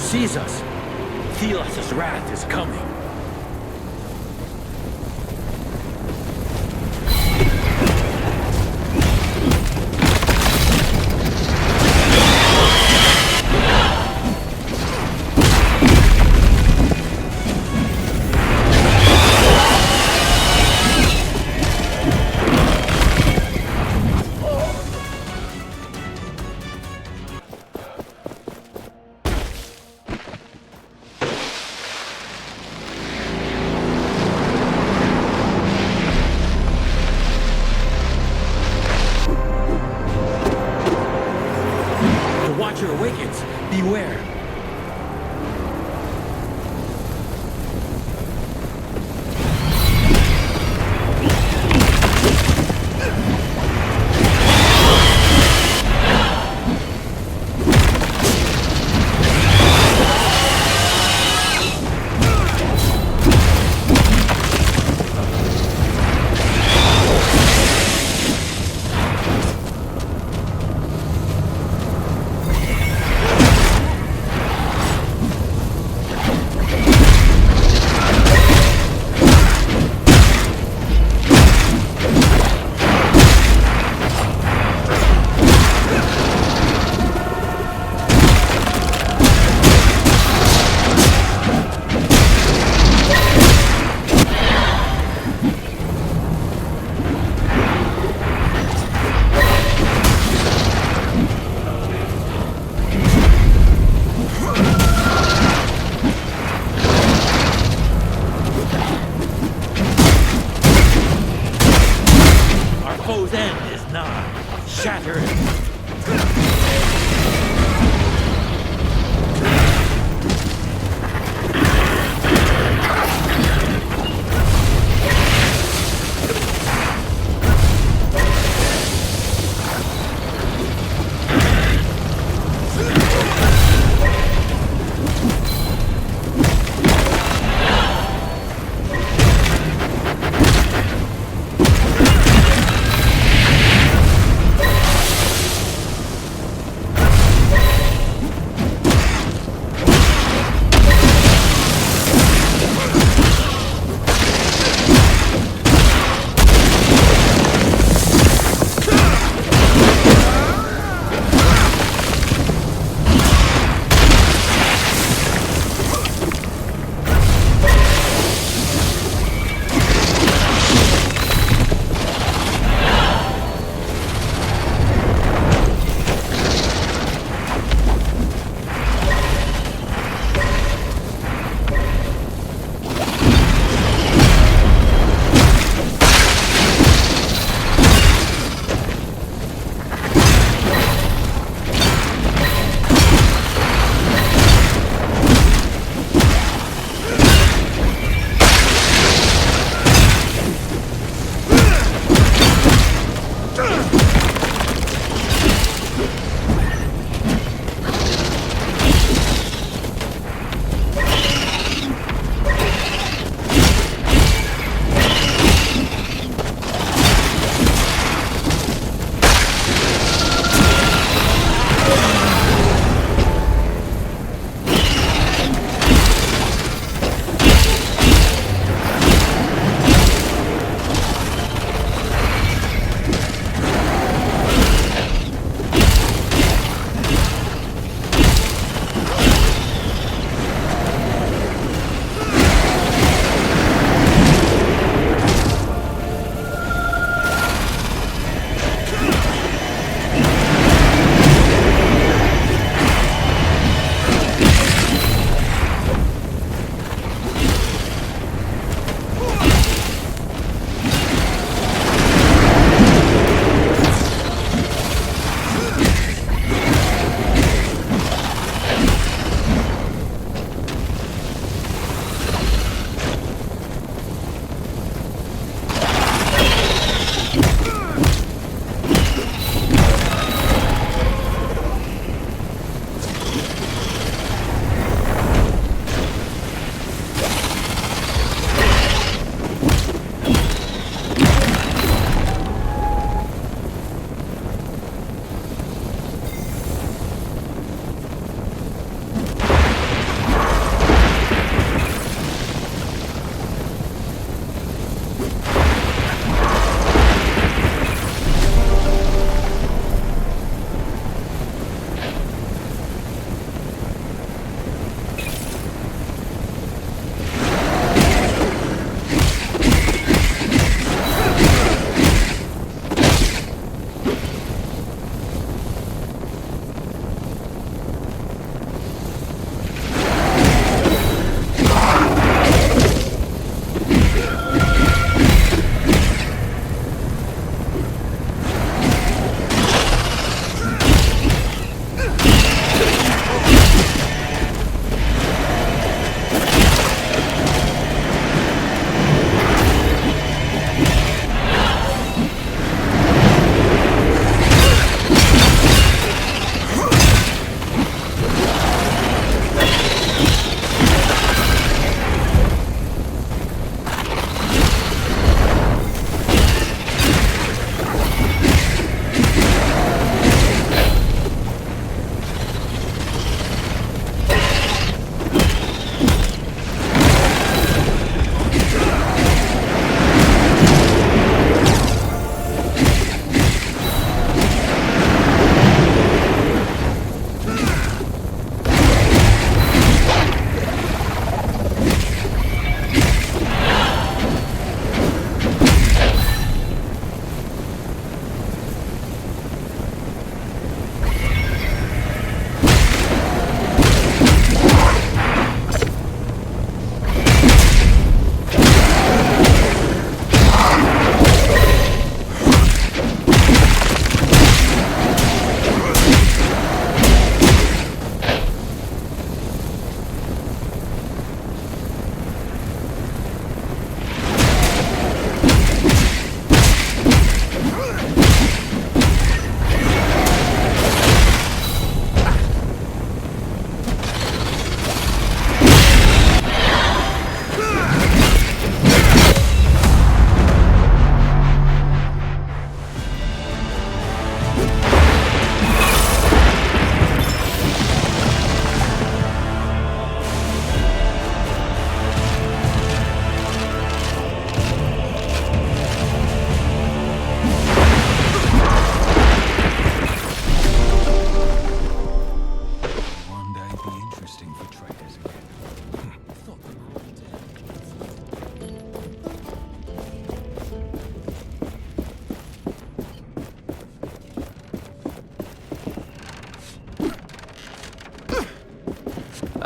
sees us. Thelos' wrath is coming. Watcher awakens. Beware. Foe's end is nigh. Shatter it.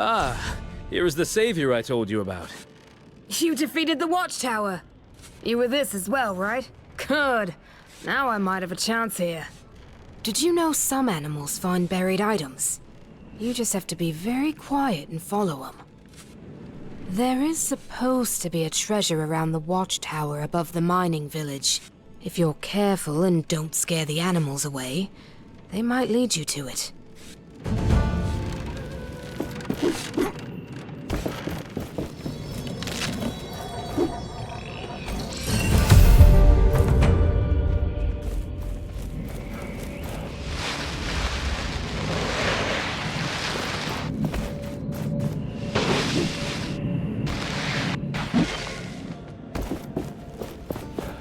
Ah, here is the savior I told you about. You defeated the watchtower. You were this as well, right? Good. Now I might have a chance here. Did you know some animals find buried items? You just have to be very quiet and follow them. There is supposed to be a treasure around the watchtower above the mining village. If you're careful and don't scare the animals away, they might lead you to it.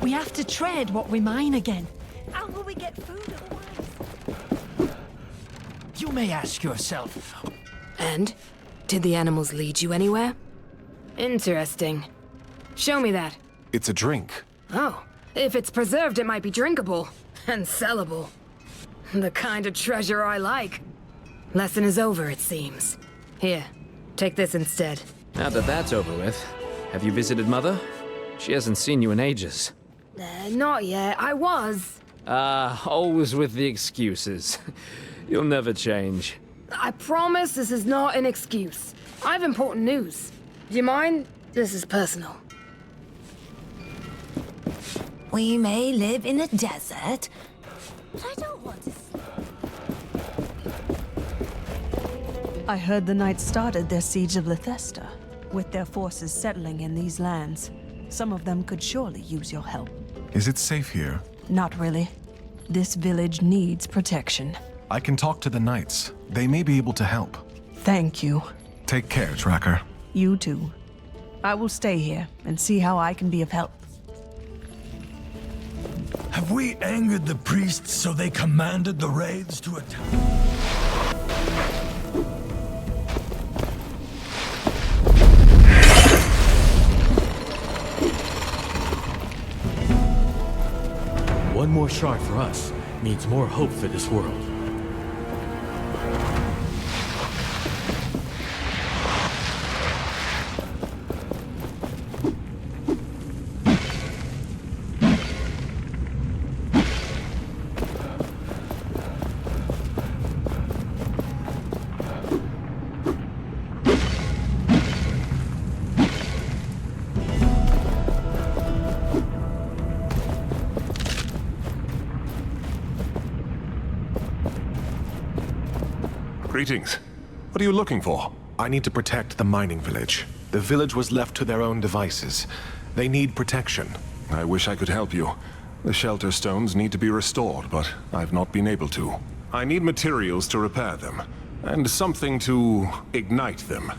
We have to trade what we mine again. How will we get food otherwise? You may ask yourself. And? Did the animals lead you anywhere? Interesting. Show me that. It's a drink. Oh, if it's preserved, it might be drinkable. And sellable. The kind of treasure I like. Lesson is over, it seems. Here, take this instead. Now that that's over with, have you visited Mother? She hasn't seen you in ages. Not yet. I was. Always with the excuses. You'll never change. I promise this is not an excuse. I have important news. Do you mind? This is personal. We may live in a desert, but I don't want to. I heard the Knights started their siege of Lethesta, with their forces settling in these lands. Some of them could surely use your help. Is it safe here? Not really. This village needs protection. I can talk to the Knights. They may be able to help. Thank you. Take care, Tracker. You too. I will stay here and see how I can be of help. Have we angered the priests so they commanded the wraiths to attack? One more shard for us means more hope for this world. Greetings. What are you looking for? I need to protect the mining village. The village was left to their own devices. They need protection. I wish I could help you. The shelter stones need to be restored, but I've not been able to. I need materials to repair them, and something to ignite them,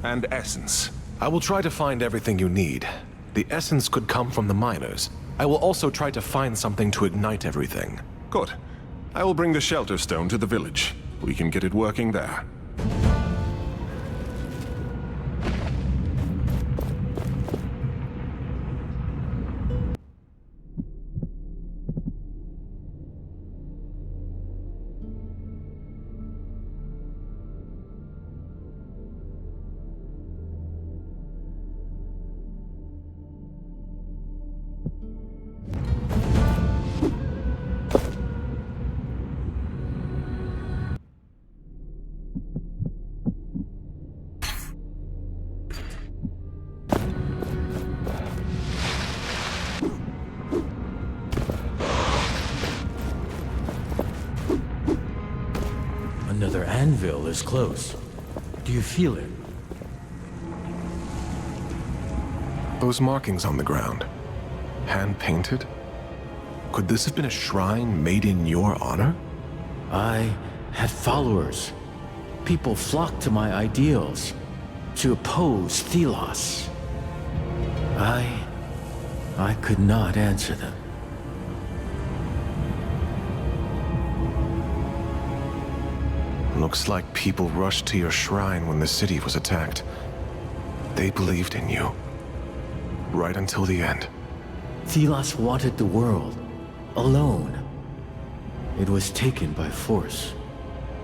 and essence. I will try to find everything you need. The essence could come from the miners. I will also try to find something to ignite everything. Good. I will bring the shelter stone to the village. We can get it working there. Another anvil is close. Do you feel it? Those markings on the ground, hand-painted? Could this have been a shrine made in your honor? I had followers. People flocked to my ideals, to oppose Thelos. I could not answer them. Looks like people rushed to your shrine when the city was attacked. They believed in you. Right until the end. Thelos wanted the world, alone. It was taken by force.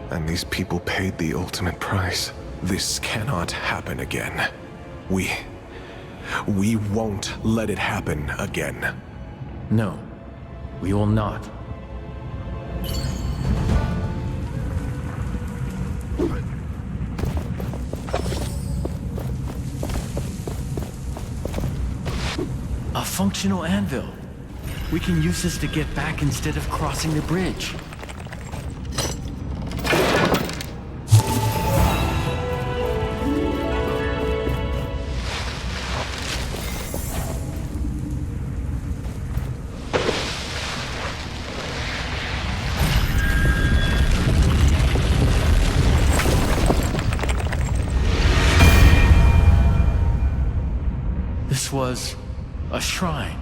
And these people paid the ultimate price. This cannot happen again. We won't let it happen again. No, we will not. A functional anvil. We can use this to get back instead of crossing the bridge. This was a shrine.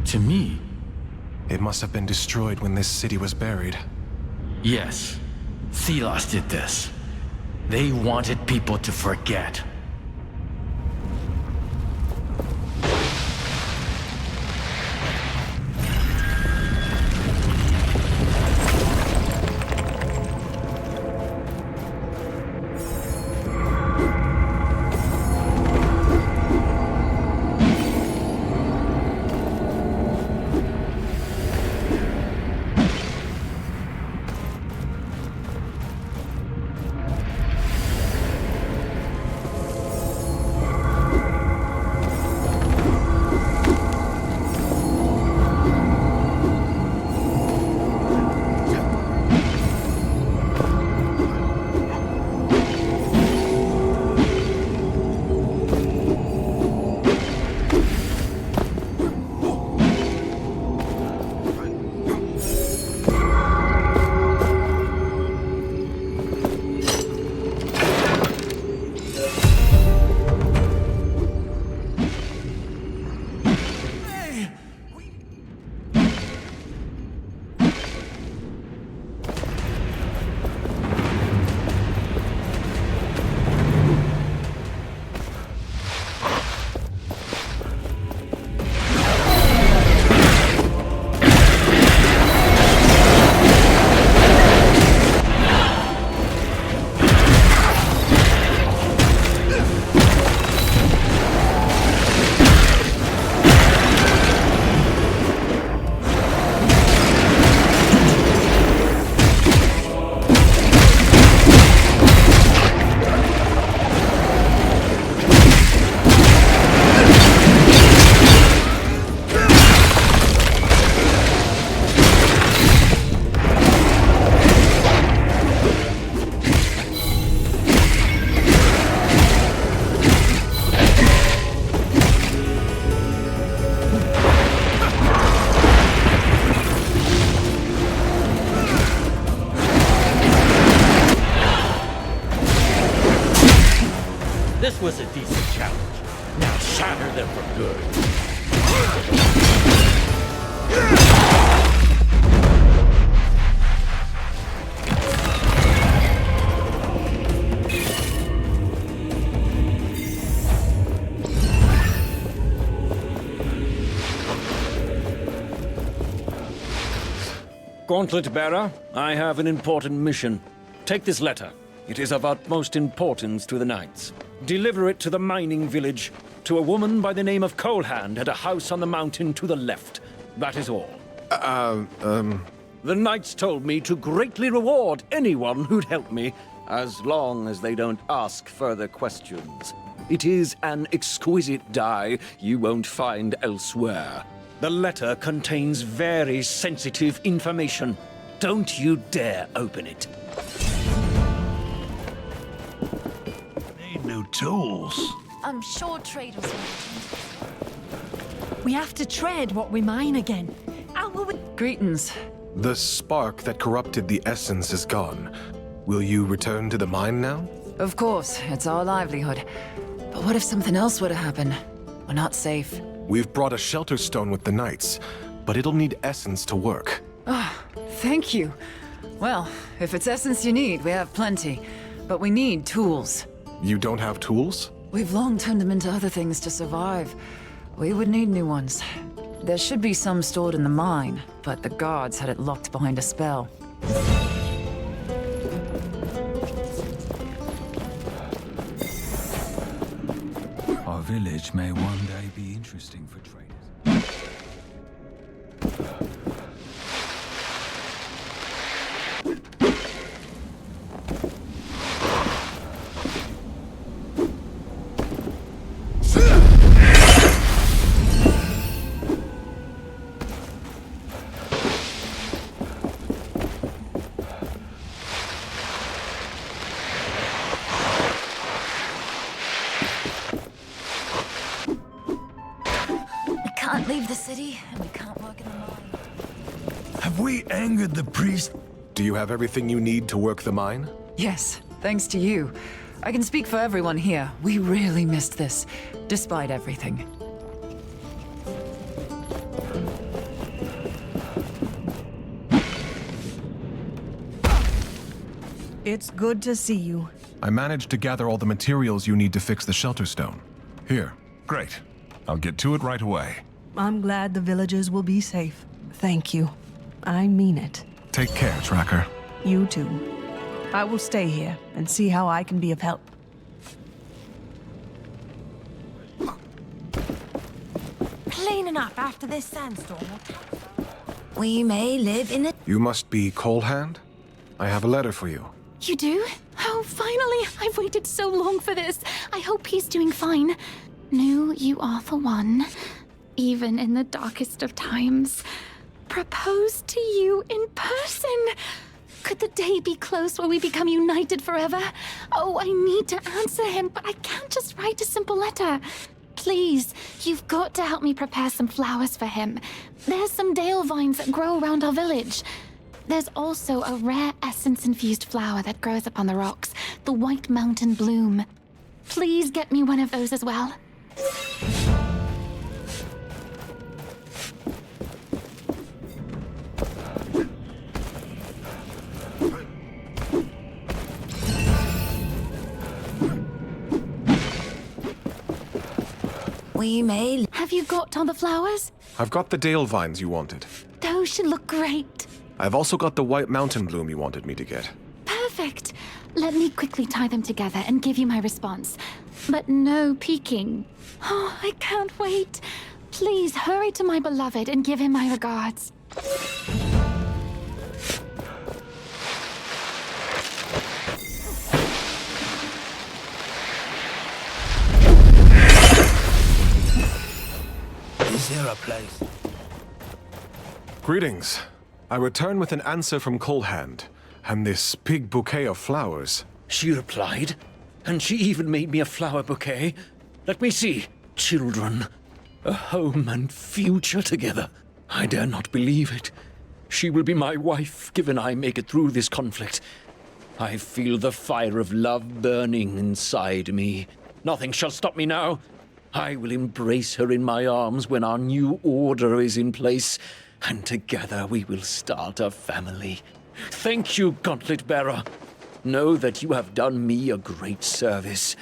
To me. It must have been destroyed when this city was buried. Yes, Thelos did this. They wanted people to forget. This was a decent challenge. Now shatter them for good. Gauntlet Bearer, I have an important mission. Take this letter. It is of utmost importance to the Knights. Deliver it to the mining village, to a woman by the name of Coalhand at a house on the mountain to the left. That is all. The Knights told me to greatly reward anyone who'd help me, as long as they don't ask further questions. It is an exquisite dye you won't find elsewhere. The letter contains very sensitive information. Don't you dare open it. Need new tools. I'm sure traders will. We have to trade what we mine again. How will we... Greetings. The spark that corrupted the essence is gone. Will you return to the mine now? Of course, it's our livelihood. But what if something else were to happen? We're not safe. We've brought a shelter stone with the Knights, but it'll need essence to work. Thank you. Well, if it's essence you need, we have plenty. But we need tools. You don't have tools? We've long turned them into other things to survive. We would need new ones. There should be some stored in the mine, but the guards had it locked behind a spell. village may one day be interesting for traders. Can't leave the city, and we can't work in the mine. Have we angered the priest? Do you have everything you need to work the mine? Yes, thanks to you. I can speak for everyone here. We really missed this, despite everything. It's good to see you. I managed to gather all the materials you need to fix the shelter stone. Here. Great. I'll get to it right away. I'm glad the villagers will be safe. Thank you. I mean it. Take care, Tracker. You too. I will stay here and see how I can be of help. Cleaning up after this sandstorm. We may live in a... You must be Colehand? I have a letter for you. You do? Oh, finally! I've waited so long for this. I hope he's doing fine. Knew you are the one, even in the darkest of times. Proposed to you in person. Could the day be close where we become united forever? Oh, I need to answer him, but I can't just write a simple letter. Please, you've got to help me prepare some flowers for him. There's some dale vines that grow around our village. There's also a rare essence-infused flower that grows up on the rocks, the White Mountain Bloom. Please get me one of those as well. We may... Have you got all the flowers? I've got the dale vines you wanted. Those should look great. I've also got the White Mountain Bloom you wanted me to get. Perfect. Let me quickly tie them together and give you my response. But no peeking. Oh, I can't wait. Please hurry to my beloved and give him my regards. Is there a place? Greetings. I return with an answer from Colehand, and this big bouquet of flowers. She replied, and she even made me a flower bouquet. Let me see. Children, a home and future together. I dare not believe it. She will be my wife, given I make it through this conflict. I feel the fire of love burning inside me. Nothing shall stop me now. I will embrace her in my arms when our new order is in place, and together we will start a family. Thank you, Gauntlet Bearer. Know that you have done me a great service,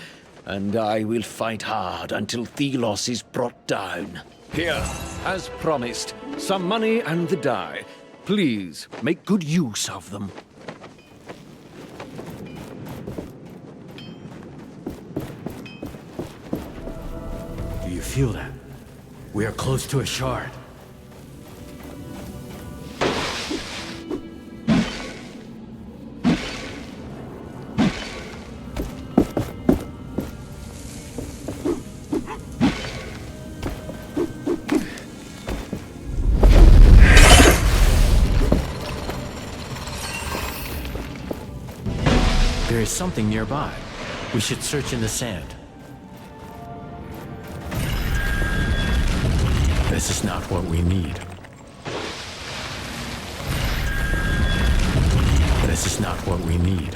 and I will fight hard until Thelos is brought down. Here, as promised, some money and the die. Please, make good use of them. Do you feel that? We are close to a shard. There is something nearby. We should search in the sand. This is not what we need. This is not what we need.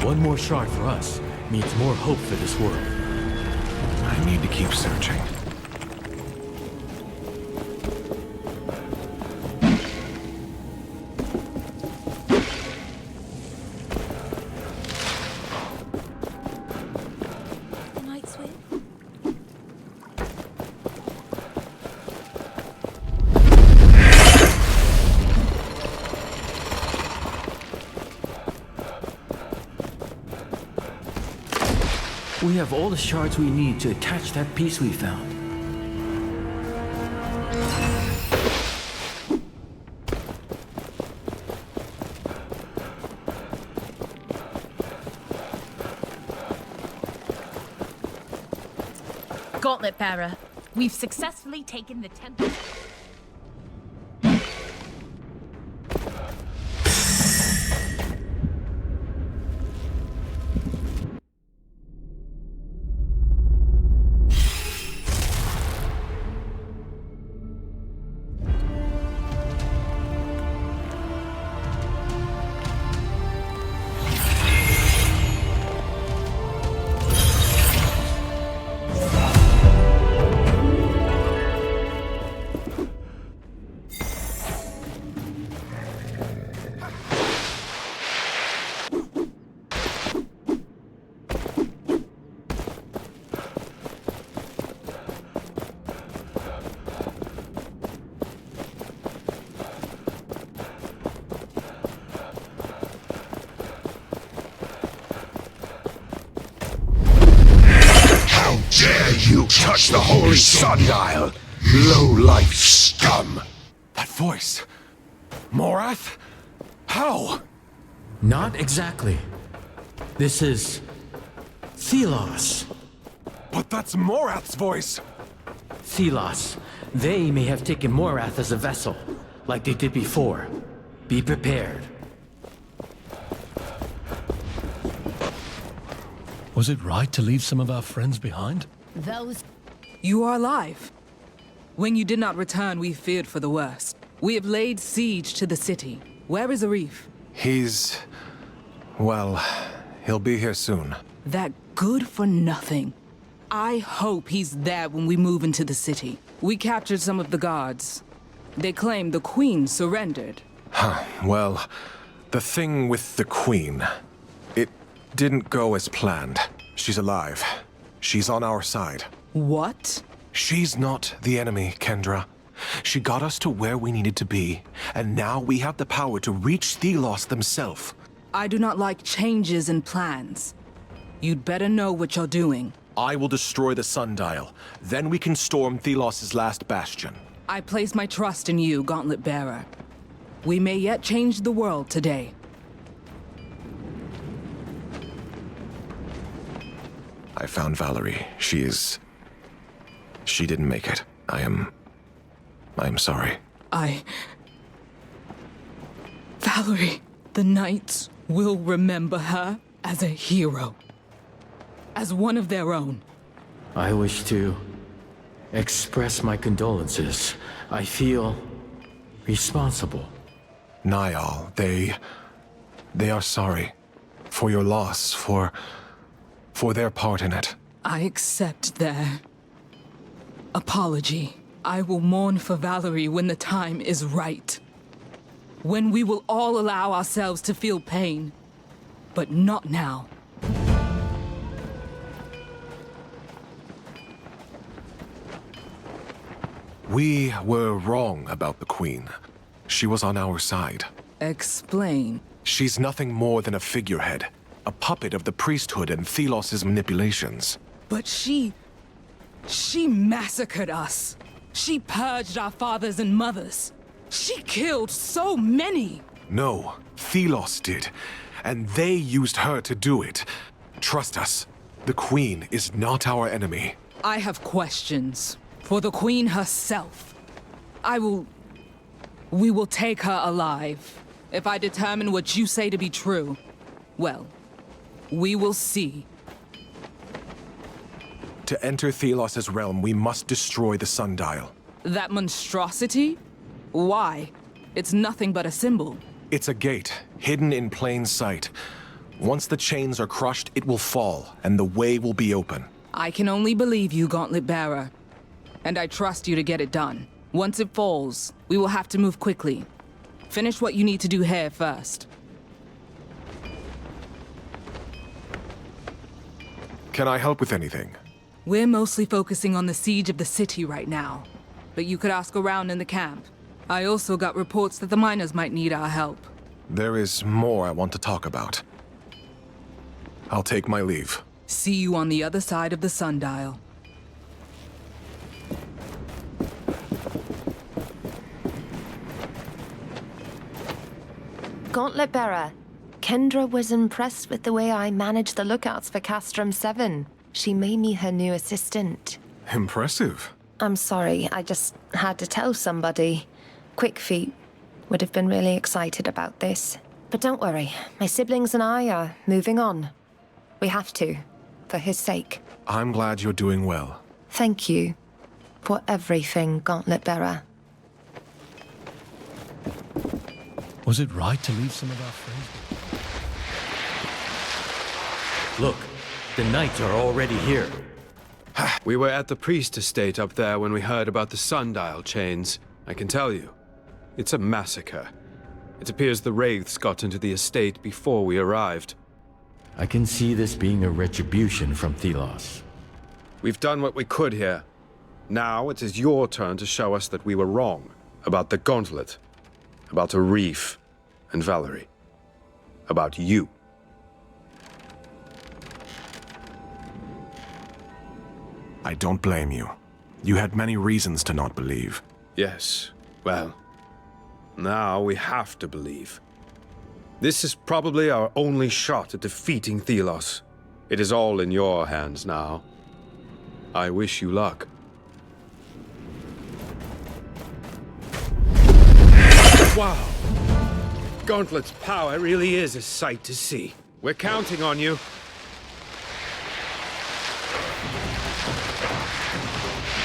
One more shard for us means more hope for this world. I need to keep searching. Night swim? we have all the shards we need to attach that piece we found. Gauntlet bearer, we've successfully taken the temple. Dare you touch the holy sundial, low-life scum! That voice! Morath? How? Not exactly. This is... Thelos. But that's Morath's voice! Thelos. They may have taken Morath as a vessel, like they did before. Be prepared. Was it right to leave some of our friends behind? Those... You are alive. When you did not return, we feared for the worst. We have laid siege to the city. Where is Arif? He's... well, he'll be here soon. That good for nothing. I hope he's there when we move into the city. We captured some of the guards. They claim the Queen surrendered. Huh, well, the thing with the Queen... it didn't go as planned. She's alive. She's on our side. What? She's not the enemy, Kendra. She got us to where we needed to be, and now we have the power to reach Thelos themselves. I do not like changes in plans. You'd better know what you're doing. I will destroy the sundial. Then we can storm Thelos' last bastion. I place my trust in you, Gauntlet Bearer. We may yet change the world today. I found Valerie. She didn't make it. I am sorry. Valerie, the Knights will remember her as a hero. As one of their own. I wish to express my condolences. I feel responsible. Niall, they are sorry. For your loss, for their part in it. I accept their apology. I will mourn for Valerie when the time is right. When we will all allow ourselves to feel pain. But not now. We were wrong about the Queen. She was on our side. Explain. She's nothing more than a figurehead. A puppet of the priesthood and Thelos' manipulations. But she massacred us. She purged our fathers and mothers. She killed so many. No, Thelos did. And they used her to do it. Trust us, the Queen is not our enemy. I have questions for the Queen herself. We will take her alive. If I determine what you say to be true, well, we will see. To enter Thelos' realm, we must destroy the sundial. That monstrosity? Why? It's nothing but a symbol. It's a gate, hidden in plain sight. Once the chains are crushed, it will fall, and the way will be open. I can only believe you, Gauntlet Bearer. And I trust you to get it done. Once it falls, we will have to move quickly. Finish what you need to do here first. Can I help with anything? We're mostly focusing on the siege of the city right now. But you could ask around in the camp. I also got reports that the miners might need our help. There is more I want to talk about. I'll take my leave. See you on the other side of the sundial. Gauntlet Bearer, Kendra was impressed with the way I managed the lookouts for Castrum 7. She made me her new assistant. Impressive. I'm sorry, I just had to tell somebody. Quick Feet would have been really excited about this. But don't worry, my siblings and I are moving on. We have to, for his sake. I'm glad you're doing well. Thank you for everything, Gauntlet Bearer. Was it right to leave some of our friends? Look, the knights are already here. We were at the priest estate up there when we heard about the sundial chains. I can tell you, it's a massacre. It appears the wraiths got into the estate before we arrived. I can see this being a retribution from Thelos. We've done what we could here. Now it is your turn to show us that we were wrong about the gauntlet, about Arif and Valerie, about you. I don't blame you. You had many reasons to not believe. Yes, well, now we have to believe. This is probably our only shot at defeating Thelos. It is all in your hands now. I wish you luck. Wow! Gauntlet's power really is a sight to see. We're counting on you.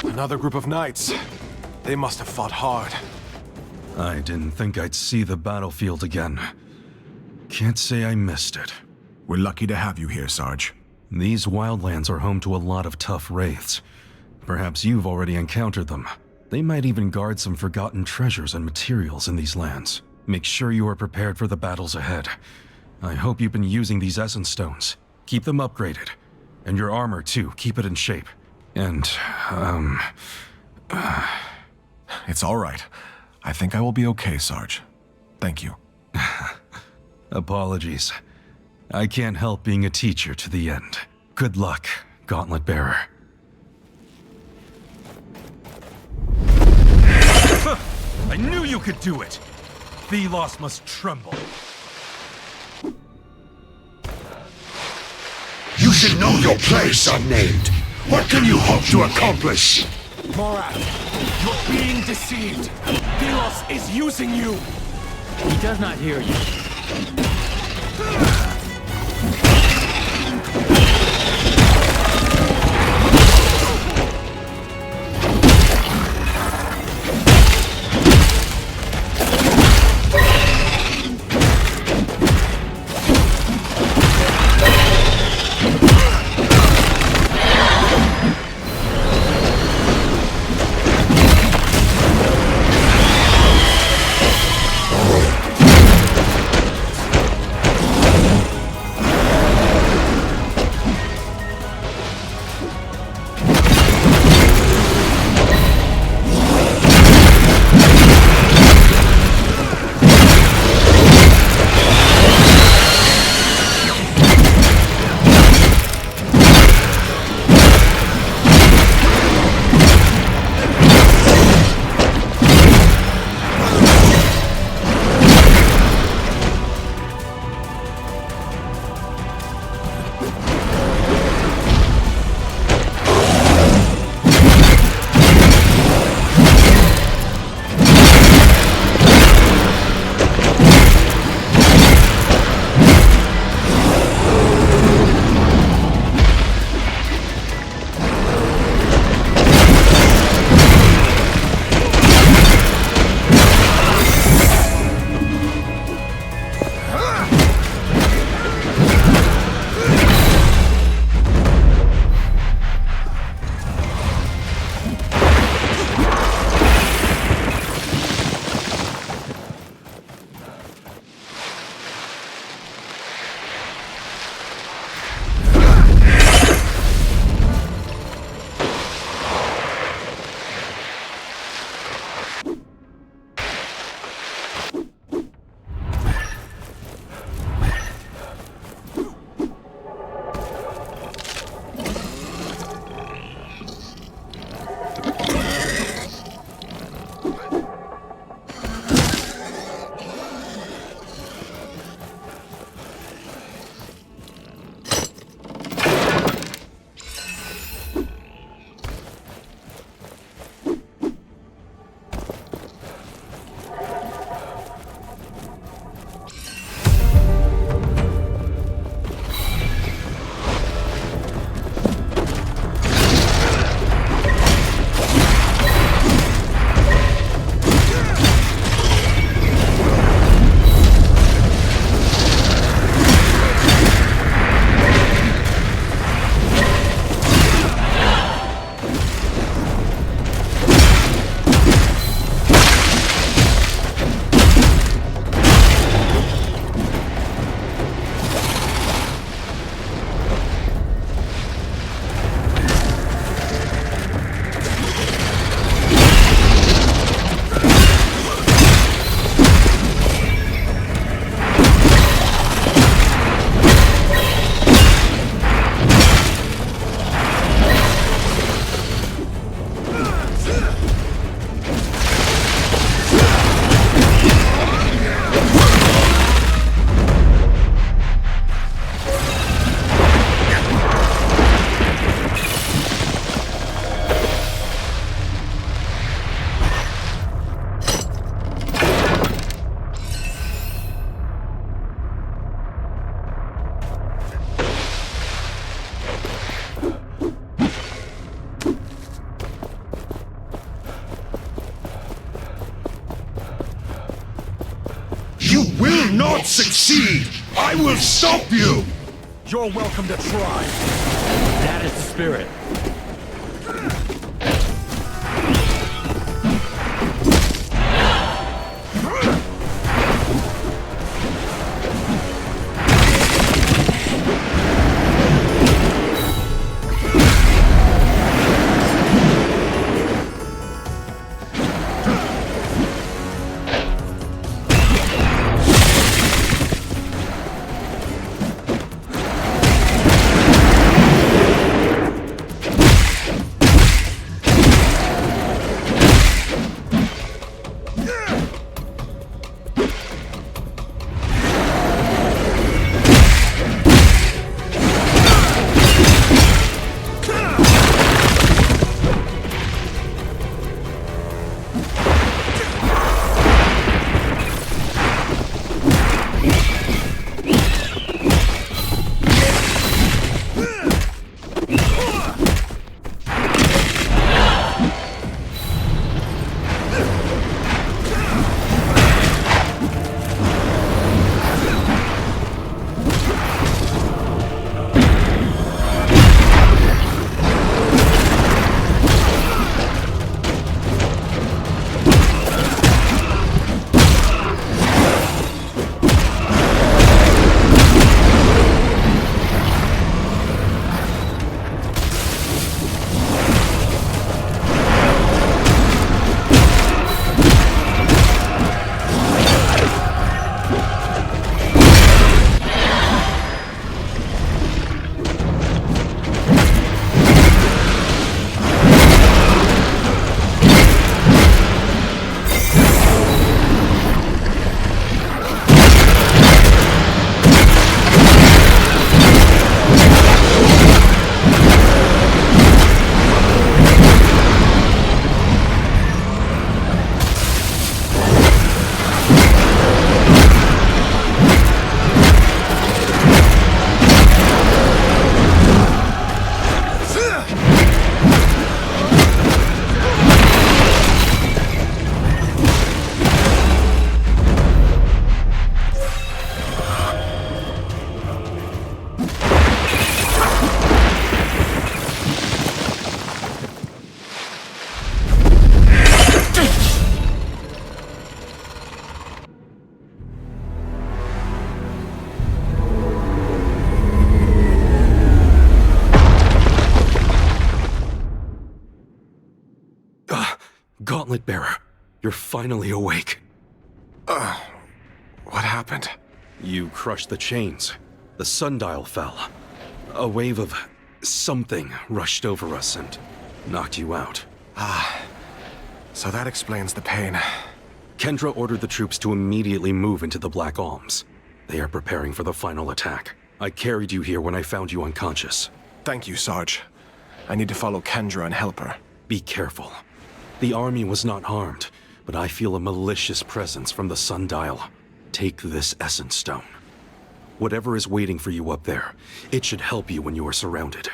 Another group of knights. They must have fought hard. I didn't think I'd see the battlefield again. Can't say I missed it. We're lucky to have you here, Sarge. These wildlands are home to a lot of tough wraiths. Perhaps you've already encountered them. They might even guard some forgotten treasures and materials in these lands. Make sure you are prepared for the battles ahead. I hope you've been using these essence stones. Keep them upgraded. And your armor, too. Keep it in shape. And, It's all right. I think I will be okay, Sarge. Thank you. Apologies. I can't help being a teacher to the end. Good luck, Gauntlet Bearer. I knew you could do it! Thelos must tremble. You should know your place, unnamed. What can you hope to accomplish? Morat, you're being deceived. Thelos is using you. He does not hear you. will not succeed! I will stop you! You're welcome to try. That is the spirit. Gauntlet Bearer, you're finally awake. What happened? You crushed the chains. The sundial fell. A wave of something rushed over us and knocked you out. So that explains the pain. Kendra ordered the troops to immediately move into the Black Alms. They are preparing for the final attack. I carried you here when I found you unconscious. Thank you, Sarge. I need to follow Kendra and help her. Be careful. The army was not harmed, but I feel a malicious presence from the sundial. Take this Essence Stone. Whatever is waiting for you up there, it should help you when you are surrounded.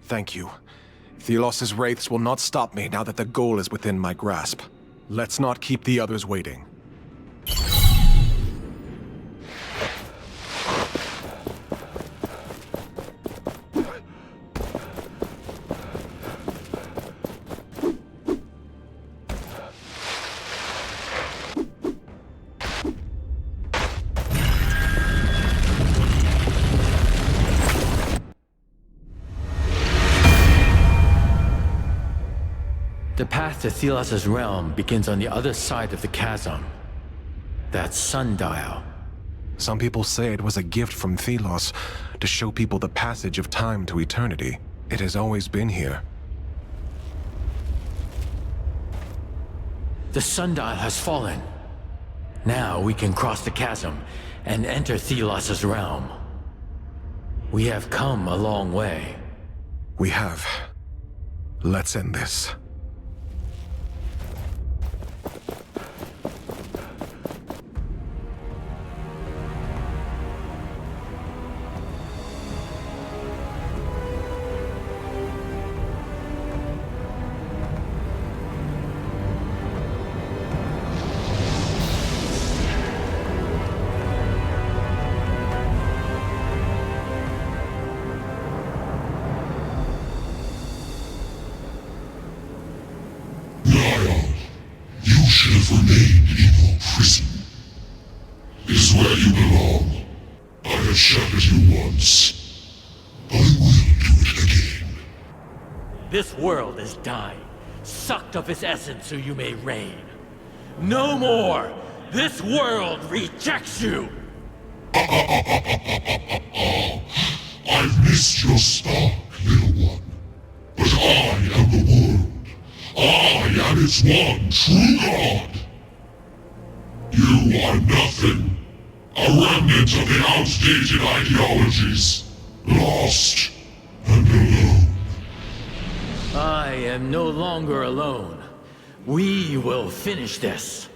Thank you. Thelos' wraiths will not stop me now that the goal is within my grasp. Let's not keep the others waiting. The path to Thelos' realm begins on the other side of the chasm. That sundial. Some people say it was a gift from Thelos to show people the passage of time to eternity. It has always been here. The sundial has fallen. Now we can cross the chasm and enter Thelos' realm. We have come a long way. We have. Let's end this. have remained in your prison. This is where you belong. I have shattered you once. I will do it again. This world is dying, sucked of its essence so you may reign. No more! This world rejects you! I've missed your spark, little one. But I am the world. I am its one true God. You are nothing. A remnant of the outdated ideologies. Lost and alone. I am no longer alone. We will finish this.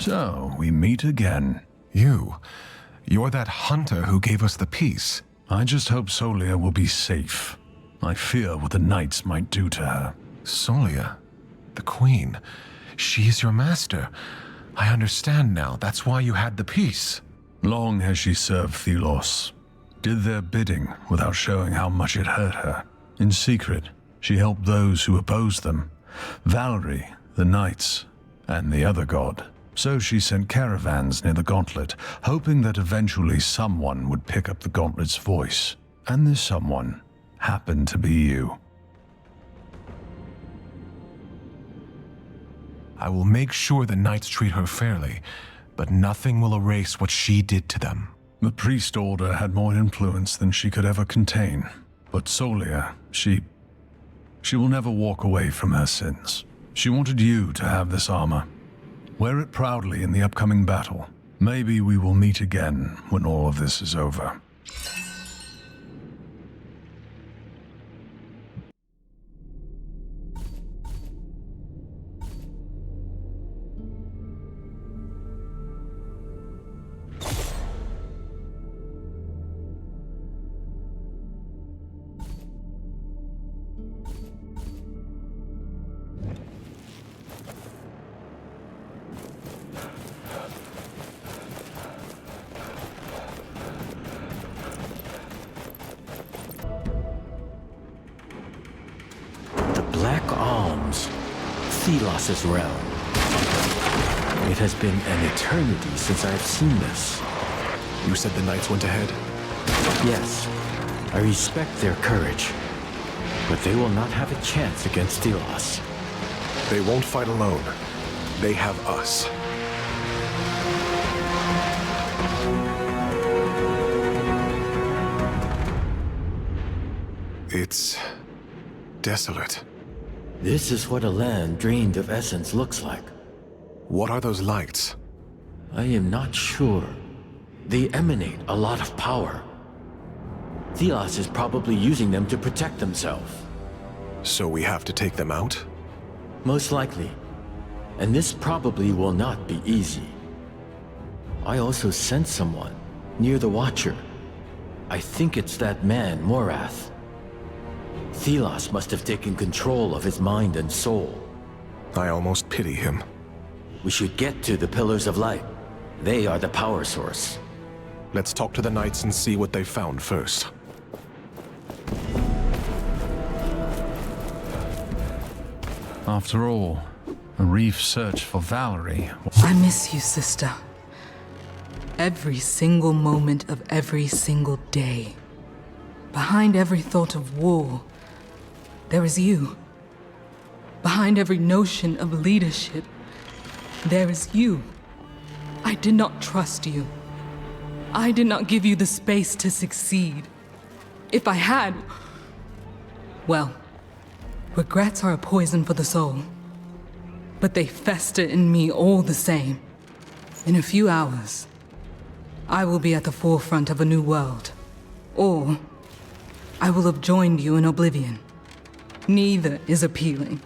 So, we meet again. You're that hunter who gave us the peace. I just hope Solia will be safe. I fear what the Knights might do to her. Solia? The Queen? She is your master. I understand now. That's why you had the peace. Long has she served Thelos. Did their bidding without showing how much it hurt her. In secret, she helped those who opposed them. Valerie, the Knights, and the other god. So she sent caravans near the Gauntlet, hoping that eventually someone would pick up the Gauntlet's voice. And this someone happened to be you. I will make sure the Knights treat her fairly, but nothing will erase what she did to them. The priest order had more influence than she could ever contain. But Solia, she will never walk away from her sins. She wanted you to have this armor. Wear it proudly in the upcoming battle. Maybe we will meet again when all of this is over. Thelos' realm. It has been an eternity since I've seen this. You said the Knights went ahead? Yes. I respect their courage. But they will not have a chance against Thelos. They won't fight alone. They have us. It's desolate. This is what a land drained of essence looks like. What are those lights? I am not sure. They emanate a lot of power. Thelos is probably using them to protect themselves. So we have to take them out? Most likely. And this probably will not be easy. I also sense someone near the Watcher. I think it's that man, Morath. Thelos must have taken control of his mind and soul. I almost pity him. We should get to the Pillars of Light. They are the power source. Let's talk to the Knights and see what they found first. After all, a reef search for Valerie. I miss you, sister. Every single moment of every single day. Behind every thought of war, there is you. Behind every notion of leadership, there is you. I did not trust you. I did not give you the space to succeed. If I had, well, regrets are a poison for the soul. But they fester in me all the same. In a few hours, I will be at the forefront of a new world. Or I will have joined you in oblivion. Neither is appealing.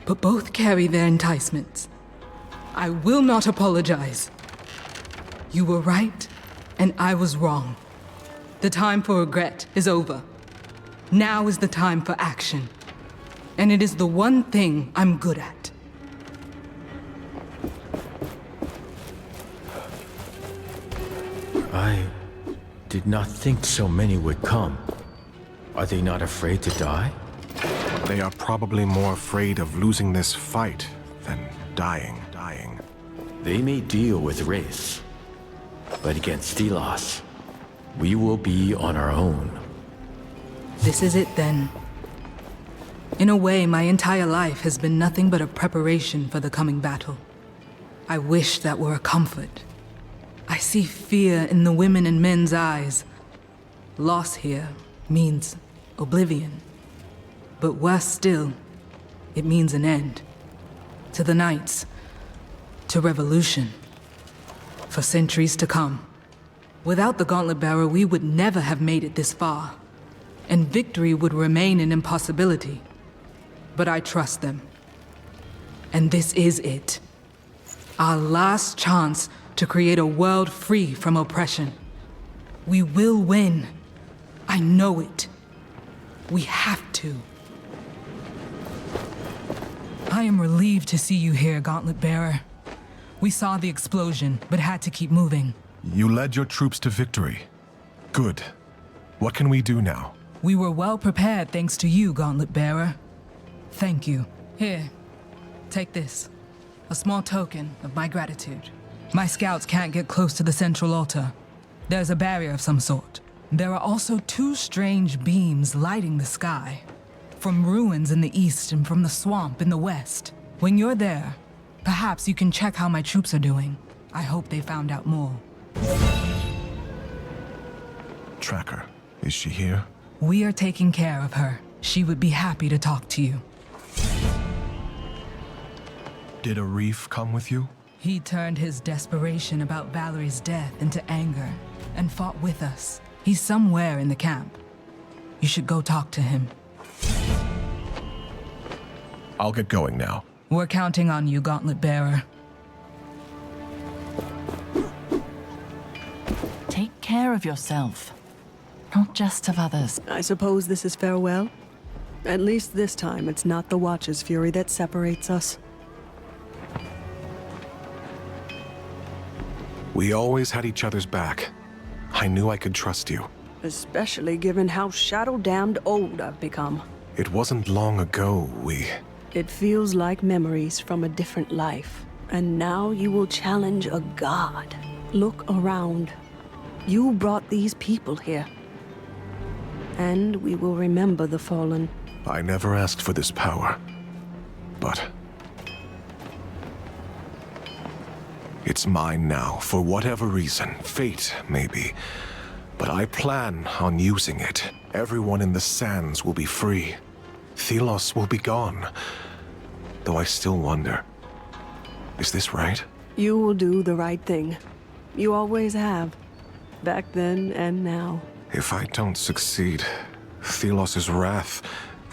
But both carry their enticements. I will not apologize. You were right, and I was wrong. The time for regret is over. Now is the time for action. And it is the one thing I'm good at. I did not think so many would come. Are they not afraid to die? They are probably more afraid of losing this fight than dying. They may deal with race, but against Thelos, we will be on our own. This is it then. In a way, my entire life has been nothing but a preparation for the coming battle. I wish that were a comfort. I see fear in the women and men's eyes. Loss here means oblivion. But worse still, it means an end. To the Knights. To revolution. For centuries to come. Without the Gauntlet Bearer, we would never have made it this far. And victory would remain an impossibility. But I trust them. And this is it. Our last chance to create a world free from oppression. We will win. I know it. We have to. I am relieved to see you here, Gauntlet Bearer. We saw the explosion, but had to keep moving. You led your troops to victory. Good. What can we do now? We were well prepared thanks to you, Gauntlet Bearer. Thank you. Here, take this. A small token of my gratitude. My scouts can't get close to the central altar. There's a barrier of some sort. There are also two strange beams lighting the sky. From ruins in the east and from the swamp in the west. When you're there, perhaps you can check how my troops are doing. I hope they found out more. Tracker, is she here? We are taking care of her. She would be happy to talk to you. Did Arif come with you? He turned his desperation about Valerie's death into anger and fought with us. He's somewhere in the camp. You should go talk to him. I'll get going now. We're counting on you, Gauntlet Bearer. Take care of yourself, not just of others. I suppose this is farewell? At least this time it's not the Watcher's fury that separates us. We always had each other's back. I knew I could trust you. Especially given how shadow-damned old I've become. It wasn't long ago It feels like memories from a different life. And now you will challenge a god. Look around. You brought these people here. And we will remember the fallen. I never asked for this power. But it's mine now, for whatever reason. Fate, maybe. But I plan on using it. Everyone in the sands will be free. Thelos will be gone. Though I still wonder, is this right? You will do the right thing. You always have. Back then and now. If I don't succeed, Thelos' wrath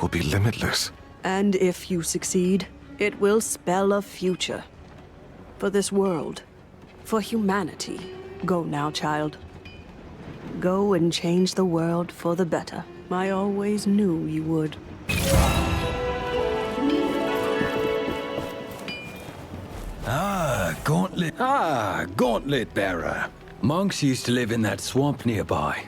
will be limitless. And if you succeed, it will spell a future. For this world. For humanity. Go now, child. Go and change the world for the better. I always knew you would. Gauntlet Bearer. Monks used to live in that swamp nearby.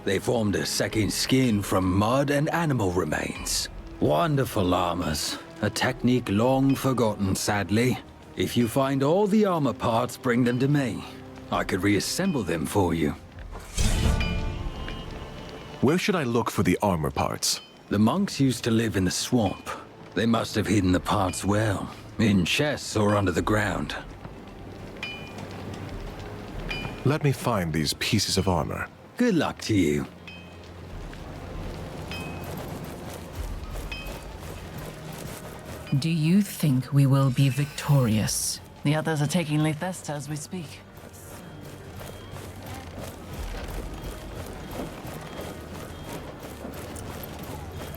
They formed a second skin from mud and animal remains. Wonderful armors. A technique long forgotten, sadly. If you find all the armor parts, bring them to me. I could reassemble them for you. Where should I look for the armor parts? The monks used to live in the swamp. They must have hidden the parts well, in chests or under the ground. Let me find these pieces of armor. Good luck to you. Do you think we will be victorious? The others are taking Lethesta as we speak.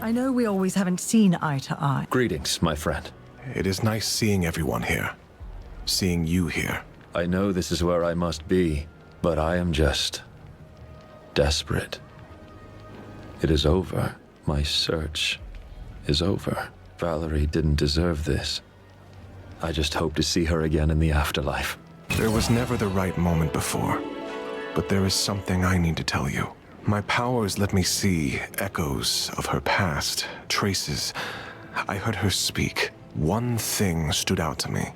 I know we always haven't seen eye to eye. Greetings, my friend. It is nice seeing everyone here. Seeing you here. I know this is where I must be, but I am just desperate. It is over. My search is over. Valerie didn't deserve this. I just hope to see her again in the afterlife. There was never the right moment before. But there is something I need to tell you. My powers let me see echoes of her past, traces. I heard her speak. One thing stood out to me.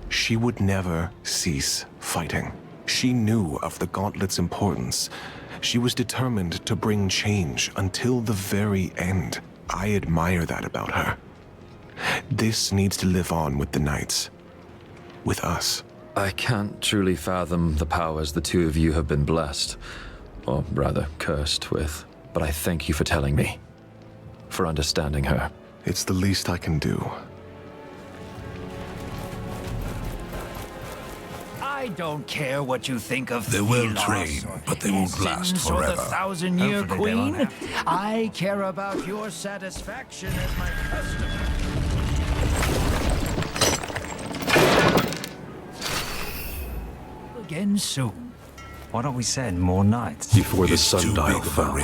She would never cease fighting. She knew of the Gauntlet's importance. She was determined to bring change until the very end. I admire that about her. This needs to live on with the Knights. With us. I can't truly fathom the powers the two of you have been blessed, or rather cursed with, but I thank you for telling me, for understanding her. It's the least I can do. I don't care what you think of They will Thelos train, or but they won't last or the forever. 1,000-year Hopefully they won't queen. I care about your satisfaction as my customer. again soon. Why don't we send more knights? Before the sundial fell,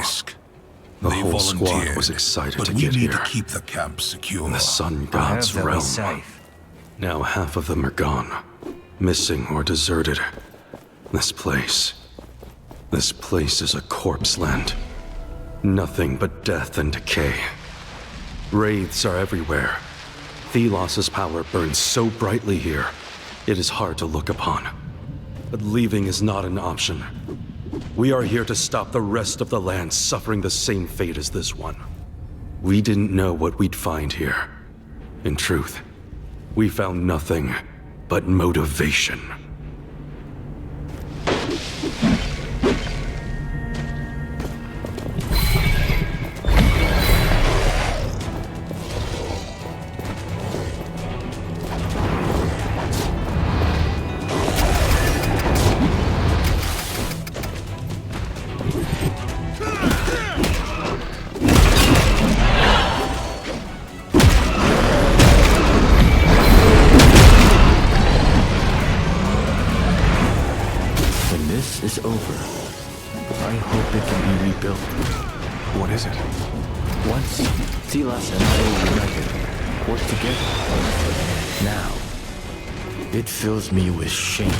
the whole squad was excited to get here. Keep the camp secure. In the sun god's they'll be realm. safe. Now half of them are gone, missing or deserted. This place is a corpse land. Nothing but death and decay. Wraiths are everywhere. Thelos's power burns so brightly here, it is hard to look upon. But leaving is not an option. We are here to stop the rest of the land suffering the same fate as this one. We didn't know what we'd find here. In truth, we found nothing but motivation. Is over. I hope it can be rebuilt. What is it? Once Thelos and I united, worked together. Now, it fills me with shame.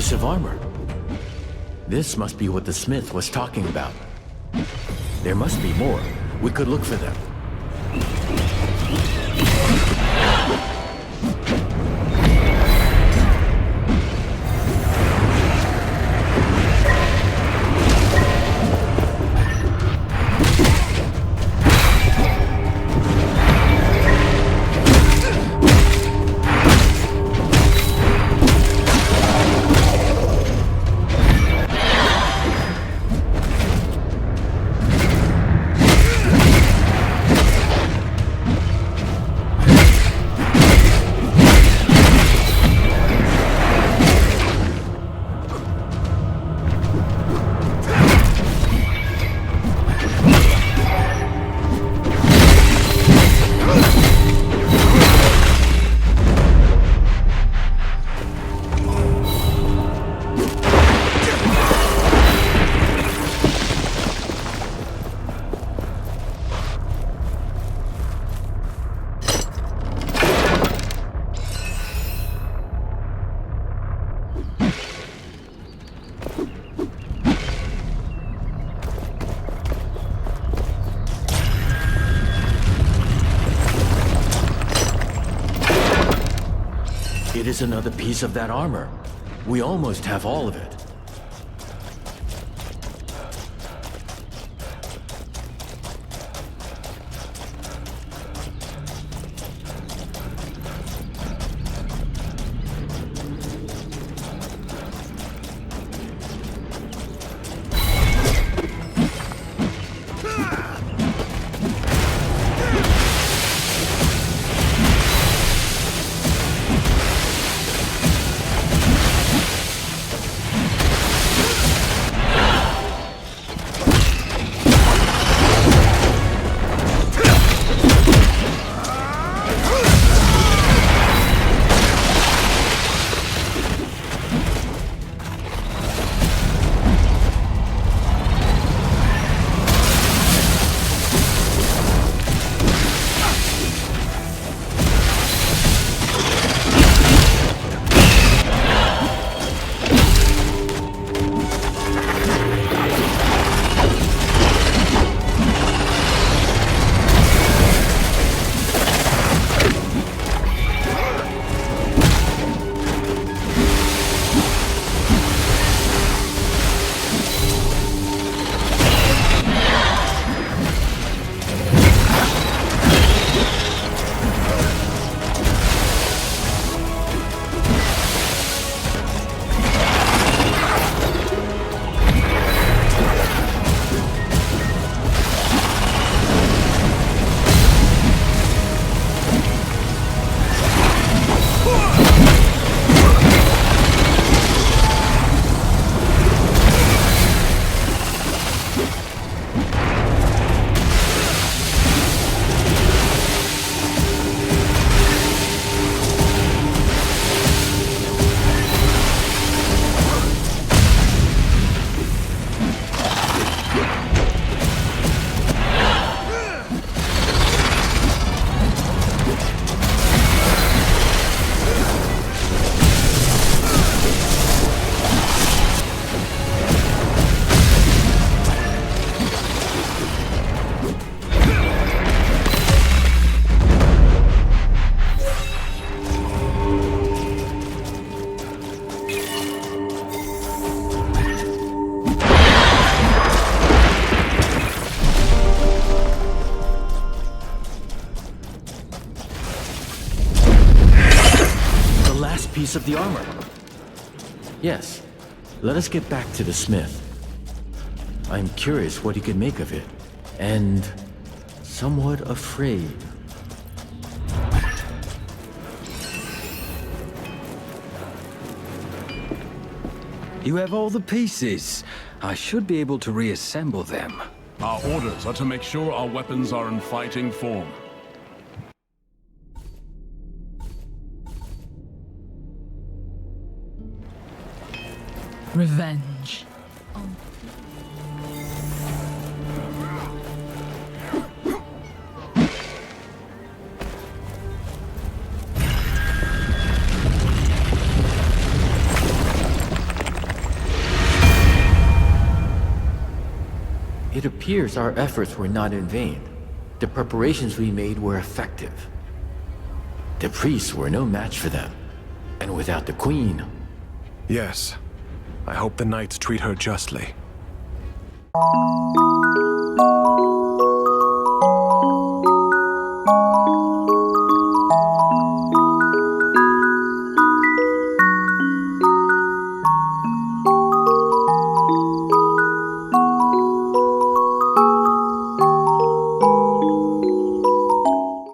piece of armor. This must be what the smith was talking about. There must be more. We could look for them. It is another piece of that armor. We almost have all of it. Piece of the armor. Yes, let us get back to the smith. I'm curious what he could make of it, and somewhat afraid. You have all the pieces. I should be able to reassemble them. Our orders are to make sure our weapons are in fighting form. Revenge. appears our efforts were not in vain. The preparations we made were effective. The priests were no match for them. And without the Queen... Yes. I hope the Knights treat her justly.